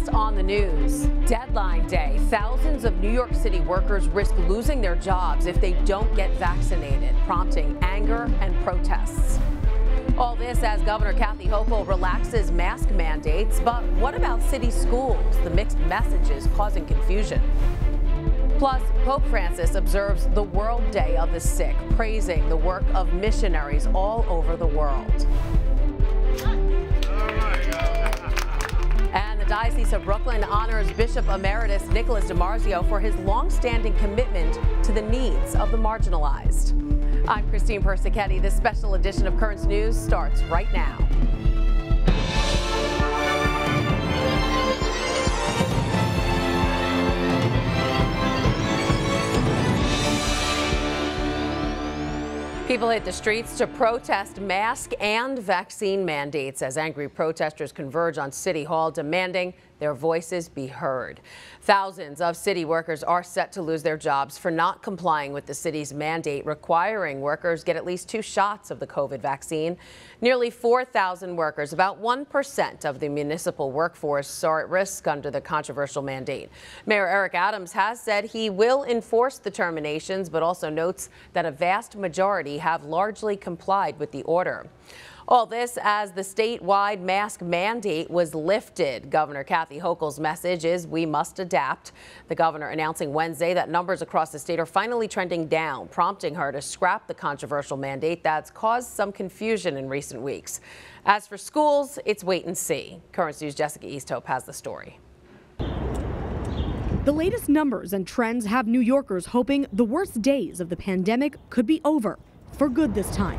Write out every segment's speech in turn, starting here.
Next on the news, deadline day. Thousands of New York City workers risk losing their jobs if they don't get vaccinated, prompting anger and protests. All this as Governor Kathy Hochul relaxes mask mandates. But what about city schools? The mixed messages causing confusion. Plus, Pope Francis observes the World Day of the Sick, praising the work of missionaries all over the world. And the Diocese of Brooklyn honors Bishop Emeritus Nicholas DiMarzio for his long-standing commitment to the needs of the marginalized. I'm Christine Persichetti. This special edition of Currents News starts right now. People hit the streets to protest mask and vaccine mandates as angry protesters converge on City Hall demanding their voices be heard. Thousands of city workers are set to lose their jobs for not complying with the city's mandate requiring workers get at least 2 shots of the COVID vaccine. Nearly 4,000 workers, about 1% of the municipal workforce, are at risk under the controversial mandate. Mayor Eric Adams has said he will enforce the terminations, but also notes that a vast majority have largely complied with the order. All this as the statewide mask mandate was lifted. Governor Kathy Hochul's message is we must adapt. The governor announcing Wednesday that numbers across the state are finally trending down, prompting her to scrap the controversial mandate that's caused some confusion in recent weeks. As for schools, it's wait and see. Currents News' Jessica Easthope has the story. The latest numbers and trends have New Yorkers hoping the worst days of the pandemic could be over for good this time.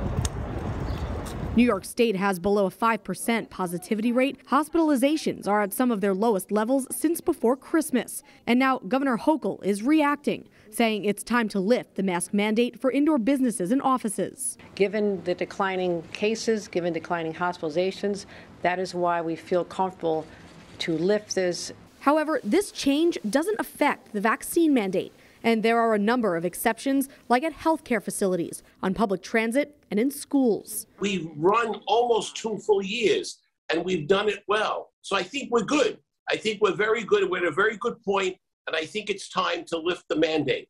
New York State has below a 5% positivity rate. Hospitalizations are at some of their lowest levels since before Christmas. And now Governor Hochul is reacting, saying it's time to lift the mask mandate for indoor businesses and offices. Given the declining cases, given declining hospitalizations, that is why we feel comfortable to lift this. However, this change doesn't affect the vaccine mandate. And there are a number of exceptions, like at healthcare facilities, on public transit, and in schools. We've run almost 2 full years, and we've done it well. So I think we're good. I think we're very good. We're at a very good point, and I think it's time to lift the mandate.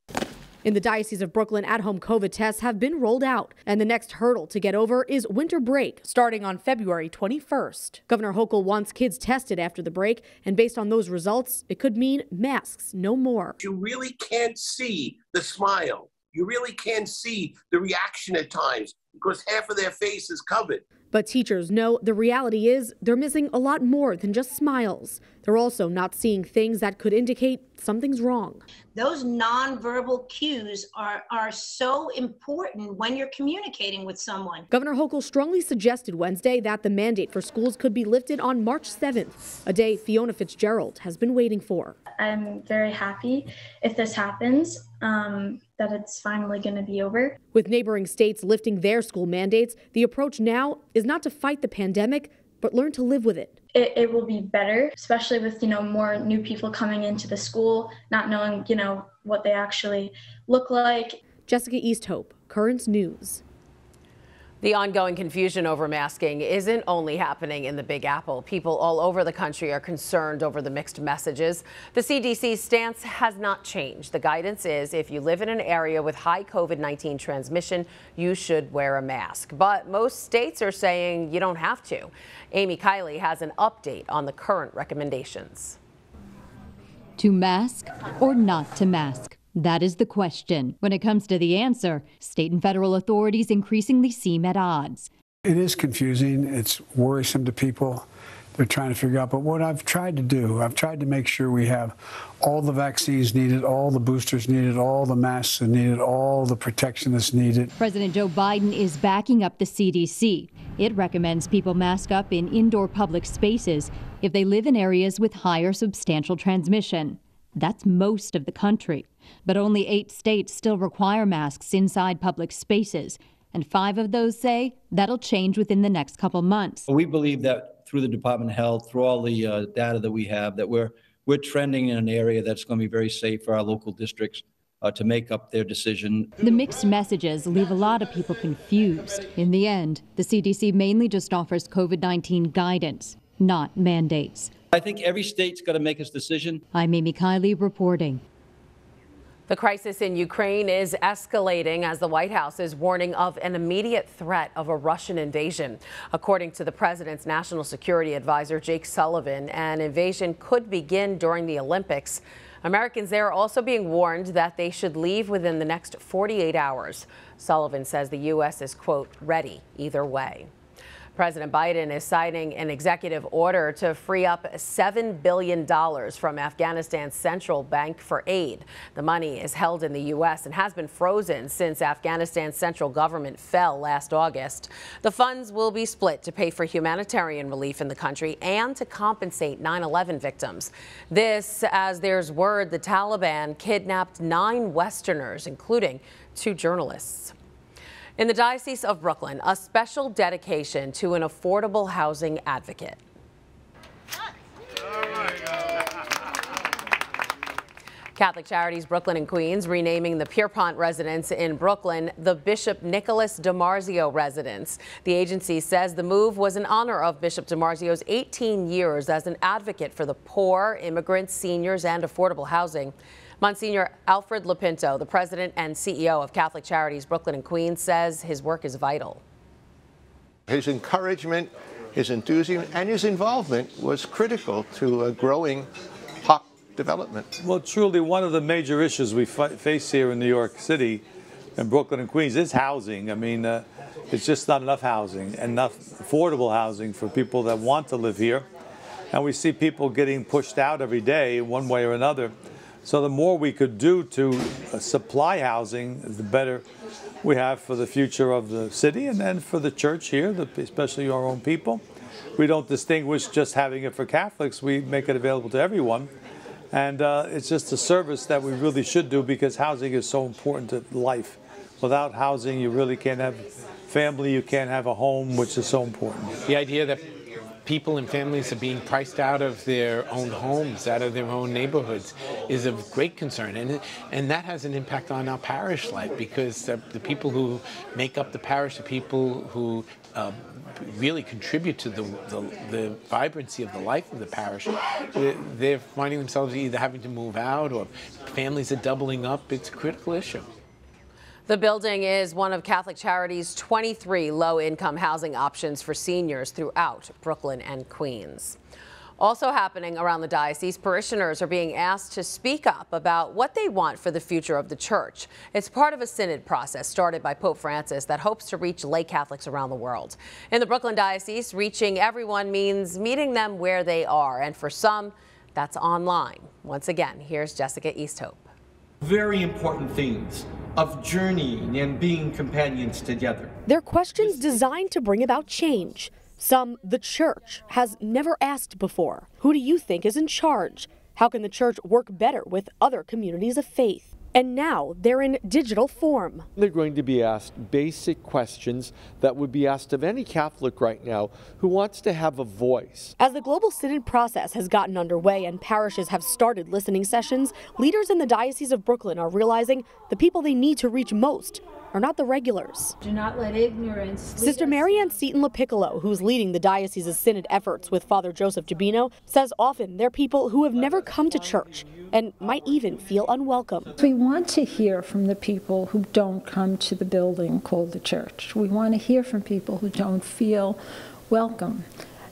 In the Diocese of Brooklyn, at-home COVID tests have been rolled out, and the next hurdle to get over is winter break, starting on February 21st. Governor Hochul wants kids tested after the break, and based on those results, it could mean masks no more. You really can't see the smile. You really can't see the reaction at times because half of their face is covered. But teachers know the reality is they're missing a lot more than just smiles. They're also not seeing things that could indicate something's wrong. Those nonverbal cues are so important when you're communicating with someone. Governor Hochul strongly suggested Wednesday that the mandate for schools could be lifted on March 7th, a day Fiona Fitzgerald has been waiting for. I'm very happy if this happens, that it's finally going to be over. With neighboring states lifting their school mandates, the approach now is not to fight the pandemic, but learn to live with it. It will be better, especially with, more new people coming into the school, not knowing, what they actually look like. Jessica Easthope, Currents News. The ongoing confusion over masking isn't only happening in the Big Apple. People all over the country are concerned over the mixed messages. The CDC's stance has not changed. The guidance is if you live in an area with high COVID-19 transmission, you should wear a mask. But most states are saying you don't have to. Amy Kiley has an update on the current recommendations. To mask or not to mask? That is the question. When it comes to the answer, state and federal authorities increasingly seem at odds. It is confusing. It's worrisome to people. They're trying to figure out. But what I've tried to do, I've tried to make sure we have all the vaccines needed, all the boosters needed, all the masks needed, all the protection that's needed. President Joe Biden is backing up the CDC. It recommends people mask up in indoor public spaces if they live in areas with higher substantial transmission. That's most of the country. But only 8 states still require masks inside public spaces, and 5 of those say that'll change within the next couple months. We believe that through the Department of Health, through all the data that we have, that we're trending in an area that's going to be very safe for our local districts to make up their decision. The mixed messages leave a lot of people confused. In the end, the CDC mainly just offers COVID-19 guidance. not mandates. I think every state's got to make its decision. I'm Amy Kiley reporting. The crisis in Ukraine is escalating as the White House is warning of an immediate threat of a Russian invasion. According to the president's national security advisor, Jake Sullivan, an invasion could begin during the Olympics. Americans there are also being warned that they should leave within the next 48 hours. Sullivan says the U.S. is, quote, ready either way. President Biden is signing an executive order to free up $7 billion from Afghanistan's central bank for aid. The money is held in the U.S. and has been frozen since Afghanistan's central government fell last August. The funds will be split to pay for humanitarian relief in the country and to compensate 9/11 victims. This as there's word the Taliban kidnapped 9 Westerners, including 2 journalists. In the Diocese of Brooklyn, a special dedication to an affordable housing advocate. Catholic Charities Brooklyn and Queens renaming the Pierpont residence in Brooklyn the Bishop Nicholas DiMarzio residence. The agency says the move was in honor of Bishop DiMarzio's 18 years as an advocate for the poor, immigrants, seniors, and affordable housing. Monsignor Alfred Lapinto, the president and CEO of Catholic Charities Brooklyn and Queens, says his work is vital. His encouragement, his enthusiasm, and his involvement was critical to a growing HOC development. Well, truly, one of the major issues we face here in New York City and Brooklyn and Queens is housing. I mean, it's just not enough housing, enough affordable housing for people that want to live here. And we see people getting pushed out every day one way or another. So the more we could do to supply housing, the better we have for the future of the city and then for the church here, especially our own people. We don't distinguish just having it for Catholics. We make it available to everyone. And it's just a service that we really should do because housing is so important to life. Without housing, you really can't have family, you can't have a home, which is so important. The idea that people and families are being priced out of their own homes, out of their own neighborhoods, is of great concern. And that has an impact on our parish life because the people who make up the parish, the people who really contribute to the vibrancy of the life of the parish, they're finding themselves either having to move out or families are doubling up. It's a critical issue. The building is one of Catholic Charities' 23 low-income housing options for seniors throughout Brooklyn and Queens. Also happening around the diocese, parishioners are being asked to speak up about what they want for the future of the church. It's part of a synod process started by Pope Francis that hopes to reach lay Catholics around the world. In the Brooklyn Diocese, reaching everyone means meeting them where they are, and for some, that's online. Once again, here's Jessica Easthope. Very important themes of journeying and being companions together. They're questions designed to bring about change. Some the church has never asked before. Who do you think is in charge? How can the church work better with other communities of faith? And now they're in digital form. They're going to be asked basic questions that would be asked of any Catholic right now who wants to have a voice. As the global synod process has gotten underway and parishes have started listening sessions, leaders in the Diocese of Brooklyn are realizing the people they need to reach most are not the regulars. Do not let ignorance. Sister Marianne Seton LaPiccolo, who's leading the diocese's synod efforts with Father Joseph Gibino, says often they're people who have never come to church and might even feel unwelcome. We want to hear from the people who don't come to the building called the church. We want to hear from people who don't feel welcome.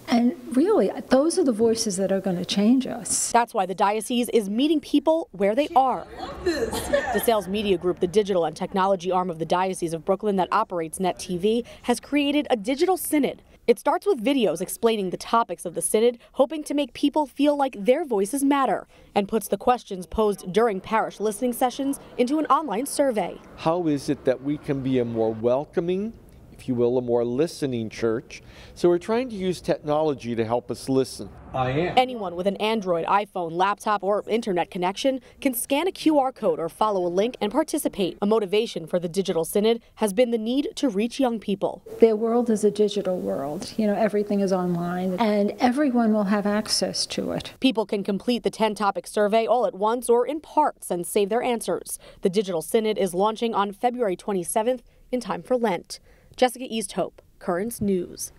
And really, those are the voices that are going to change us. That's why the diocese is meeting people where they are. The Sales Media Group, the digital and technology arm of the Diocese of Brooklyn that operates Net TV, has created a digital synod. It starts with videos explaining the topics of the synod, hoping to make people feel like their voices matter, and puts the questions posed during parish listening sessions into an online survey. How is it that we can be a more welcoming, if you will, a more listening church? So we're trying to use technology to help us listen. Anyone with an Android, iPhone, laptop, or internet connection can scan a QR code or follow a link and participate. A motivation for the digital synod has been the need to reach young people. Their world is a digital world. You know, everything is online and everyone will have access to it. People can complete the 10-topic survey all at once or in parts and save their answers. The digital synod is launching on February 27th in time for Lent. Jessica Easthope, Currents News.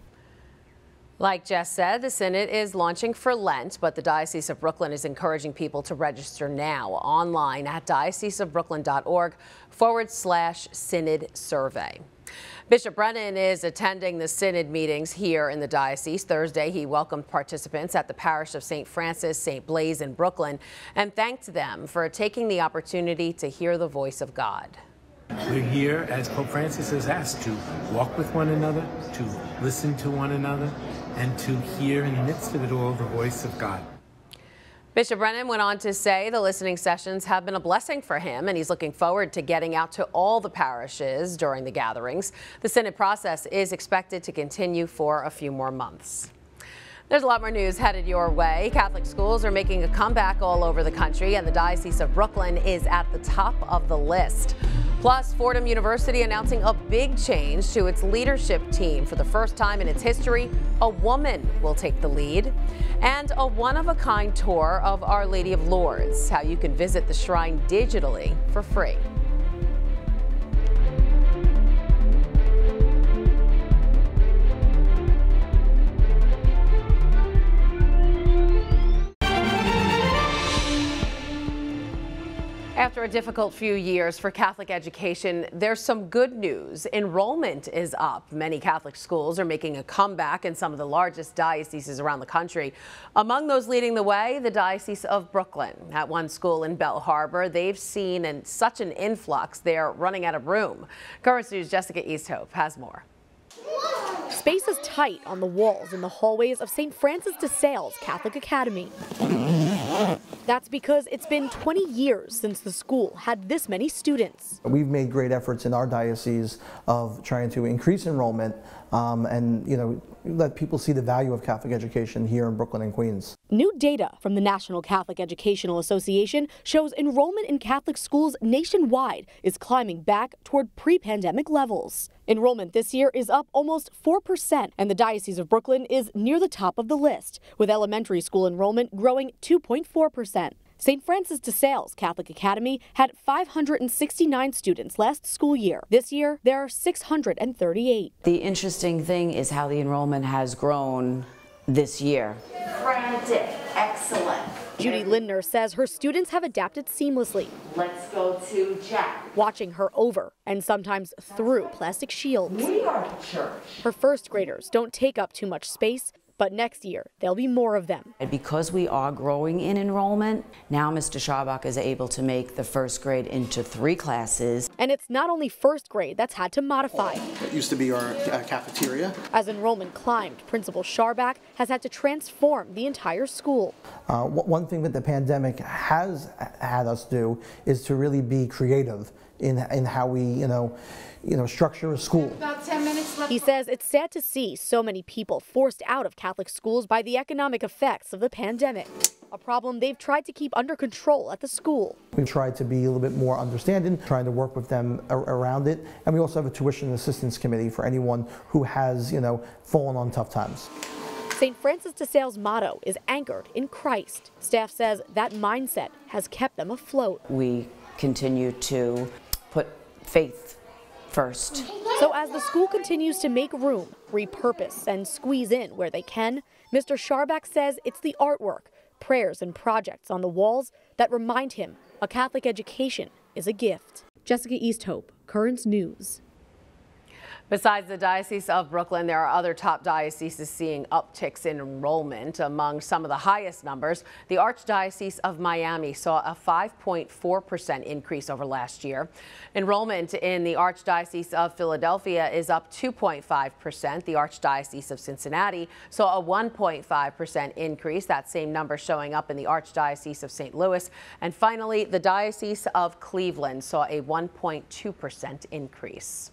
Like Jess said, the Synod is launching for Lent, but the Diocese of Brooklyn is encouraging people to register now online at dioceseofbrooklyn.org/Synod survey. Bishop Brennan is attending the Synod meetings here in the diocese. Thursday, he welcomed participants at the parish of St. Francis, St. Blaise in Brooklyn and thanked them for taking the opportunity to hear the voice of God. We're here, as Pope Francis has asked, to walk with one another, to listen to one another, and to hear in the midst of it all the voice of God. Bishop Brennan went on to say the listening sessions have been a blessing for him, and he's looking forward to getting out to all the parishes during the gatherings. The Synod process is expected to continue for a few more months. There's a lot more news headed your way. Catholic schools are making a comeback all over the country, and the Diocese of Brooklyn is at the top of the list. Plus, Fordham University announcing a big change to its leadership team. For the first time in its history, a woman will take the lead. And a one-of-a-kind tour of Our Lady of Lourdes, how you can visit the shrine digitally for free. After a difficult few years for Catholic education, there's some good news. Enrollment is up. Many Catholic schools are making a comeback in some of the largest dioceses around the country. Among those leading the way, the Diocese of Brooklyn. At one school in Bell Harbor, they've seen such an influx, they're running out of room. Current News' Jessica Easthope has more. Space is tight on the walls in the hallways of St. Francis de Sales Catholic Academy. That's because it's been 20 years since the school had this many students. We've made great efforts in our diocese of trying to increase enrollment and, let people see the value of Catholic education here in Brooklyn and Queens. New data from the National Catholic Educational Association shows enrollment in Catholic schools nationwide is climbing back toward pre-pandemic levels. Enrollment this year is up almost 4%, and the Diocese of Brooklyn is near the top of the list, with elementary school enrollment growing 2.4%. St. Francis de Sales Catholic Academy had 569 students last school year. This year, there are 638. The interesting thing is how the enrollment has grown this year. Frantic, excellent. Judy Lindner says her students have adapted seamlessly. Let's go to Jack. Watching her over and sometimes through plastic shields. We are the church. Her first graders don't take up too much space, but next year, there'll be more of them. And because we are growing in enrollment, now Mr. Scharbach is able to make the first grade into 3 classes. And it's not only first grade that's had to modify. It used to be our cafeteria. As enrollment climbed, Principal Scharbach has had to transform the entire school. One thing that the pandemic has had us do is to really be creative in how we, structure a school. About 10 minutes left. He says it's sad to see so many people forced out of Catholic schools by the economic effects of the pandemic, a problem they've tried to keep under control at the school. We've tried to be a little bit more understanding, trying to work with them around it, and we also have a tuition assistance committee for anyone who has, fallen on tough times. St. Francis de Sales' motto is anchored in Christ. Staff says that mindset has kept them afloat. We continue to put faith first. So as the school continues to make room, repurpose, and squeeze in where they can, Mr. Scharbach says it's the artwork, prayers, and projects on the walls that remind him a Catholic education is a gift. Jessica Easthope, Currents News. Besides the Diocese of Brooklyn, there are other top dioceses seeing upticks in enrollment. Among some of the highest numbers, the Archdiocese of Miami saw a 5.4% increase over last year. Enrollment in the Archdiocese of Philadelphia is up 2.5%. The Archdiocese of Cincinnati saw a 1.5% increase. That same number showing up in the Archdiocese of St. Louis. And finally, the Diocese of Cleveland saw a 1.2% increase.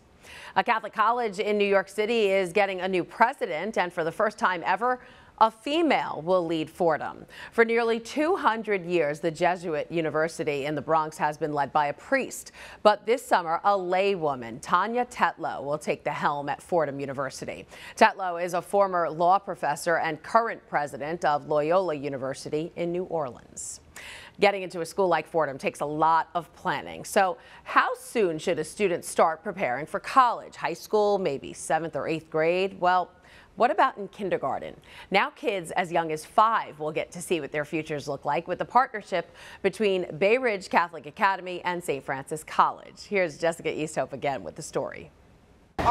A Catholic college in New York City is getting a new president, and for the first time ever, a female will lead Fordham. For nearly 200 years, the Jesuit University in the Bronx has been led by a priest. But this summer, a laywoman, Tanya Tetlow, will take the helm at Fordham University. Tetlow is a former law professor and current president of Loyola University in New Orleans. Getting into a school like Fordham takes a lot of planning. So how soon should a student start preparing for college? High school, maybe 7th or 8th grade? Well, What about in kindergarten? Now kids as young as 5 will get to see what their futures look like with the partnership between Bay Ridge Catholic Academy and St. Francis College. Here's Jessica Easthope again with the story. These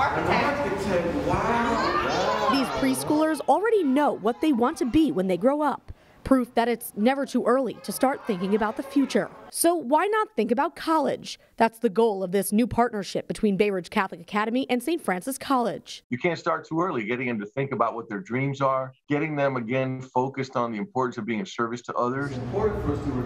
preschoolers already know what they want to be when they grow up. Proof that it's never too early to start thinking about the future. So why not think about college? That's the goal of this new partnership between Bay Ridge Catholic Academy and St. Francis College. You can't start too early, getting them to think about what their dreams are, getting them again focused on the importance of being of service to others.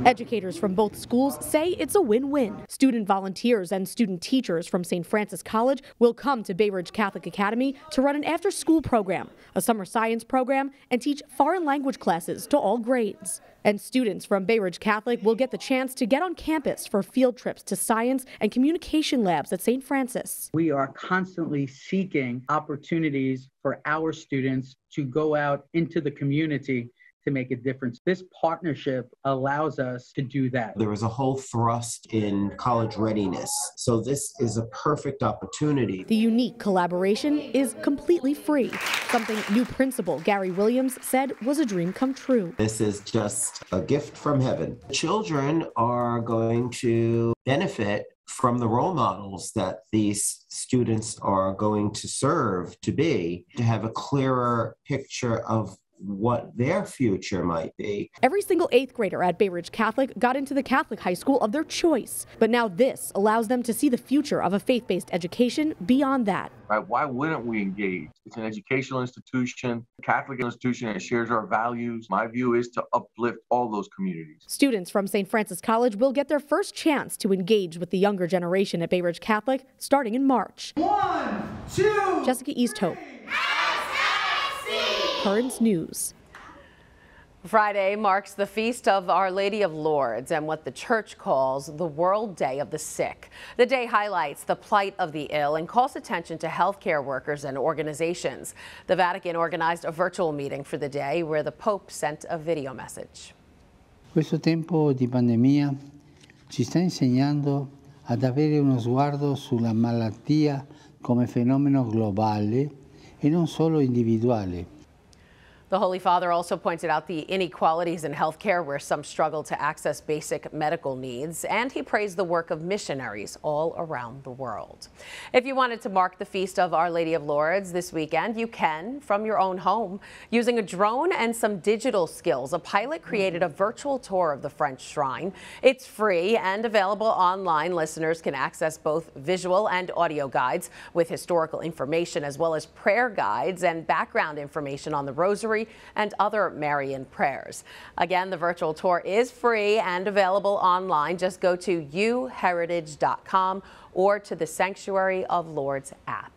Educators from both schools say it's a win-win. Student volunteers and student teachers from St. Francis College will come to Bay Ridge Catholic Academy to run an after-school program, a summer science program, and teach foreign language classes to all grades. And students from Bay Ridge Catholic will get the chance to get on campus for field trips to science and communication labs at St. Francis. We are constantly seeking opportunities for our students to go out into the community to make a difference. This partnership allows us to do that. There is a whole thrust in college readiness, so this is a perfect opportunity. The unique collaboration is completely free, something new principal Gary Williams said was a dream come true. This is just a gift from heaven. Children are going to benefit from the role models that these students are going to serve to be, to have a clearer picture of what their future might be. Every single 8th grader at Bay Ridge Catholic got into the Catholic high school of their choice. But now this allows them to see the future of a faith-based education beyond that. Right? Why wouldn't we engage? It's an educational institution, a Catholic institution that shares our values. My view is to uplift all those communities. Students from St. Francis College will get their first chance to engage with the younger generation at Bay Ridge Catholic starting in March. 1, 2, Jessica Easthope, Currents News. Friday marks the Feast of Our Lady of Lourdes and what the Church calls the World Day of the Sick. The day highlights the plight of the ill and calls attention to healthcare workers and organizations. The Vatican organized a virtual meeting for the day where the Pope sent a video message. Questo tempo di pandemia ci sta insegnando ad avere uno sguardo sulla malattia come fenomeno globale e non solo individuale. The Holy Father also pointed out the inequalities in healthcare where some struggle to access basic medical needs, and he praised the work of missionaries all around the world. If you wanted to mark the Feast of Our Lady of Lourdes this weekend, you can from your own home. Using a drone and some digital skills, a pilot created a virtual tour of the French shrine. It's free and available online. Listeners can access both visual and audio guides with historical information as well as prayer guides and background information on the Rosary and other Marian prayers. Again, the virtual tour is free and available online. Just go to uheritage.com or to the Sanctuary of Lourdes app.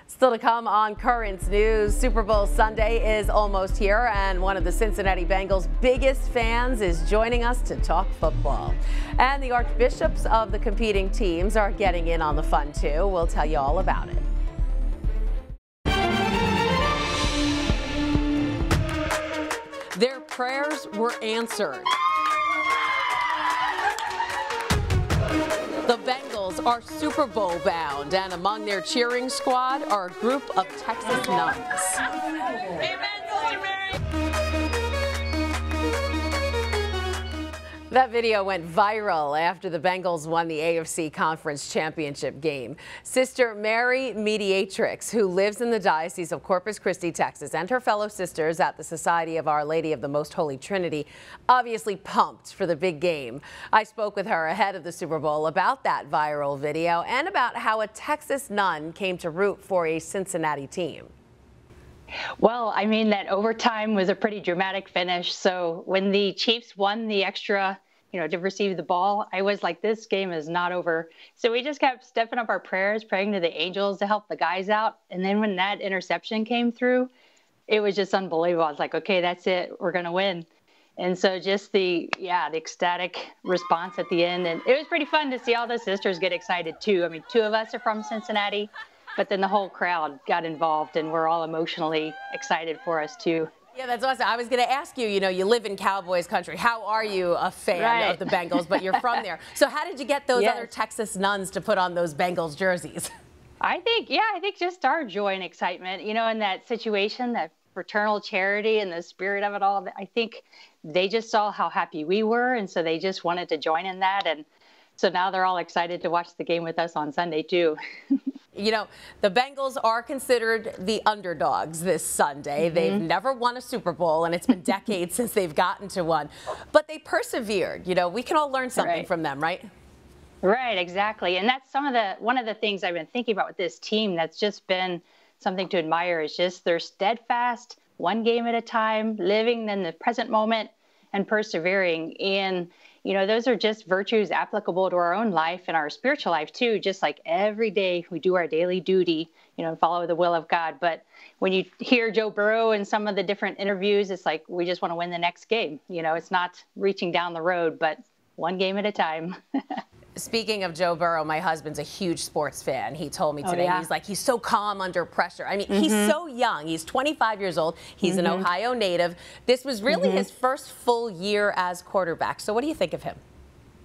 Still to come on Currents News, Super Bowl Sunday is almost here, and one of the Cincinnati Bengals' biggest fans is joining us to talk football. And the Archbishops of the competing teams are getting in on the fun too. We'll tell you all about it. Their prayers were answered. The Bengals are Super Bowl bound, and among their cheering squad are a group of Texas nuns. Amen, Sister Mary. That video went viral after the Bengals won the AFC Conference Championship game. Sister Mary Mediatrix, who lives in the Diocese of Corpus Christi, Texas, and her fellow sisters at the Society of Our Lady of the Most Holy Trinity, obviously pumped for the big game. I spoke with her ahead of the Super Bowl about that viral video and about how a Texas nun came to root for a Cincinnati team. Well, I mean, that overtime was a pretty dramatic finish. So when the Chiefs won the extra, to receive the ball, I was like, this game is not over. So we just kept stepping up our prayers, praying to the angels to help the guys out. And then when that interception came through, it was just unbelievable. I was like, okay, that's it. We're going to win. And so just the ecstatic response at the end. And it was pretty fun to see all the sisters get excited too. I mean, 2 of us are from Cincinnati. But then the whole crowd got involved, and we're all emotionally excited for us, too. Yeah, that's awesome. I was going to ask you, you live in Cowboys country. How are you a fan of the Bengals, but you're from there? So how did you get those other Texas nuns to put on those Bengals jerseys? I think just our joy and excitement, you know, in that situation, that fraternal charity and the spirit of it all. I think they just saw how happy we were, and so they just wanted to join in that. And so now they're all excited to watch the game with us on Sunday, too. You know, the Bengals are considered the underdogs this Sunday. They've never won a Super Bowl, and it's been decades since they've gotten to one. But they persevered. You know, we can all learn something from them, right? Right, exactly. And that's one of the things I've been thinking about with this team that's just been something to admire is just they're steadfast, one game at a time, living in the present moment and persevering. And, you know, those are just virtues applicable to our own life and our spiritual life too. Just like every day we do our daily duty, you know, and follow the will of God. But when you hear Joe Burrow and some of the different interviews, it's like, we just want to win the next game. You know, it's not reaching down the road, but one game at a time. Speaking of Joe Burrow, my husband's a huge sports fan. He told me today, he's like, he's so calm under pressure. I mean, he's so young. He's 25 years old. He's an Ohio native. This was really his first full year as quarterback. So what do you think of him?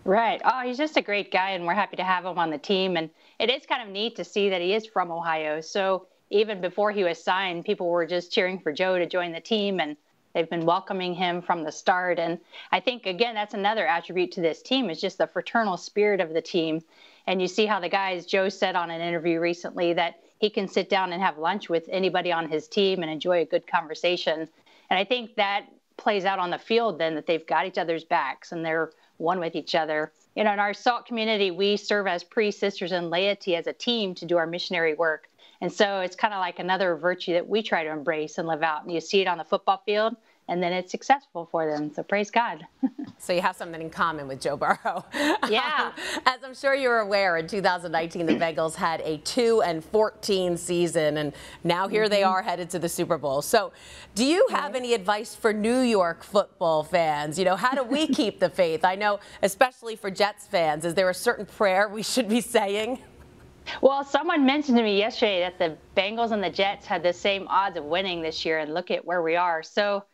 Right. Oh, he's just a great guy, and we're happy to have him on the team. And it is kind of neat to see that he is from Ohio. So even before he was signed, people were just cheering for Joe to join the team, and they've been welcoming him from the start. And I think, again, that's another attribute to this team is just the fraternal spirit of the team. And you see how the guys, Joe said on an interview recently that he can sit down and have lunch with anybody on his team and enjoy a good conversation. And I think that plays out on the field then, that they've got each other's backs and they're one with each other. You know, in our SALT community, we serve as priests, sisters, and laity as a team to do our missionary work. And so it's kind of like another virtue that we try to embrace and live out. And you see it on the football field, and then it's successful for them. So praise God. So you have something in common with Joe Burrow. Yeah. As I'm sure you're aware, in 2019, the Bengals had a 2-14 season, and now here they are headed to the Super Bowl. So do you have any advice for New York football fans? You know, how do we keep the faith? I know, especially for Jets fans, is there a certain prayer we should be saying? Well, someone mentioned to me yesterday that the Bengals and the Jets had the same odds of winning this year, and look at where we are. So,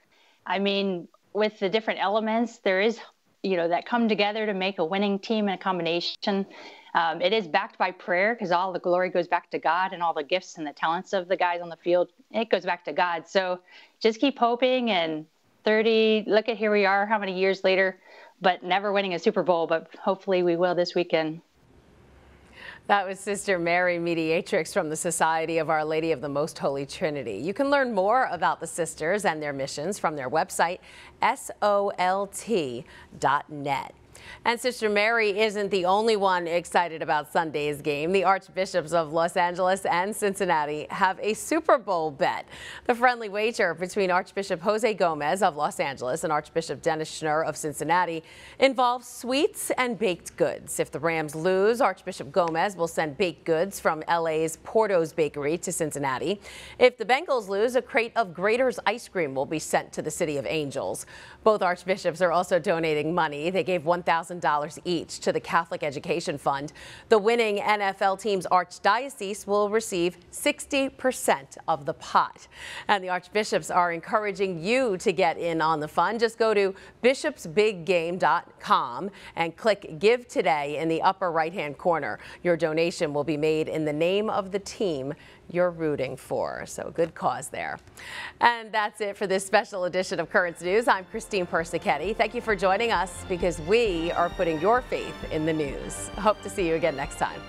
I mean, with the different elements, there is, you know, that come together to make a winning team and a combination. It is backed by prayer because all the glory goes back to God, and all the gifts and the talents of the guys on the field, it goes back to God. So just keep hoping, and look at here we are, how many years later, but never winning a Super Bowl, but hopefully we will this weekend. That was Sister Mary, Mediatrix from the Society of Our Lady of the Most Holy Trinity. You can learn more about the sisters and their missions from their website, SOLT.net. And Sister Mary isn't the only one excited about Sunday's game. The Archbishops of Los Angeles and Cincinnati have a Super Bowl bet. The friendly wager between Archbishop Jose Gomez of Los Angeles and Archbishop Dennis Schnurr of Cincinnati involves sweets and baked goods. If the Rams lose, Archbishop Gomez will send baked goods from LA's Porto's Bakery to Cincinnati. If the Bengals lose, a crate of Grater's ice cream will be sent to the City of Angels. Both archbishops are also donating money. They gave $1,000 each to the Catholic Education Fund. The winning NFL team's archdiocese will receive 60% of the pot. And the archbishops are encouraging you to get in on the fun. Just go to bishopsbiggame.com and click Give Today in the upper right-hand corner. Your donation will be made in the name of the team you're rooting for. So good cause there. And that's it for this special edition of Currents News. I'm Christine Persichetti. Thank you for joining us because we are putting your faith in the news. Hope to see you again next time.